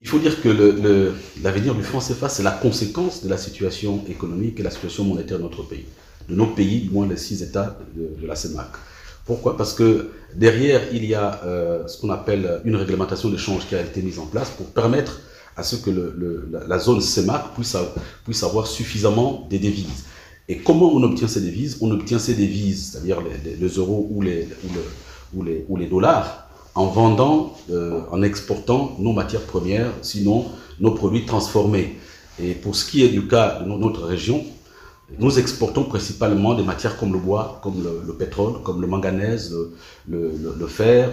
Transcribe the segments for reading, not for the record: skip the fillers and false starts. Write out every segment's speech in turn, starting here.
Il faut dire que l'avenir du franc CFA, c'est la conséquence de la situation économique et la situation monétaire de notre pays, de nos pays, du moins les 6 États de la CEMAC. Pourquoi? Parce que derrière, il y a ce qu'on appelle une réglementation d'échange qui a été mise en place pour permettre à ce que la zone CEMAC puisse avoir suffisamment des devises. Et comment on obtient ces devises? On obtient ces devises, c'est-à-dire les euros ou les dollars, en vendant, en exportant nos matières premières, sinon nos produits transformés. Et pour ce qui est du cas de notre région, nous exportons principalement des matières comme le bois, comme le pétrole, comme le manganèse, le fer,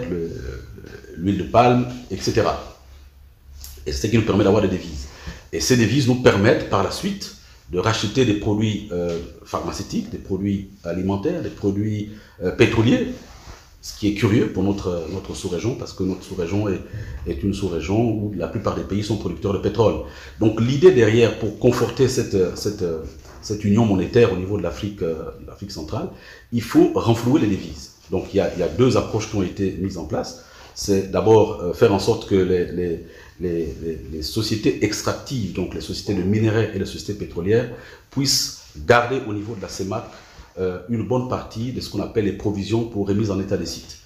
l'huile de palme, etc. Et c'est ce qui nous permet d'avoir des devises. Et ces devises nous permettent par la suite de racheter des produits pharmaceutiques, des produits alimentaires, des produits pétroliers, ce qui est curieux pour notre sous-région, parce que notre sous-région est une sous-région où la plupart des pays sont producteurs de pétrole. Donc l'idée derrière, pour conforter cette union monétaire au niveau de l'Afrique centrale, il faut renflouer les devises. Donc il y a deux approches qui ont été mises en place. C'est d'abord faire en sorte que les sociétés extractives, donc les sociétés de minerais et les sociétés pétrolières, puissent garder au niveau de la CEMAC une bonne partie de ce qu'on appelle les provisions pour remise en état des sites.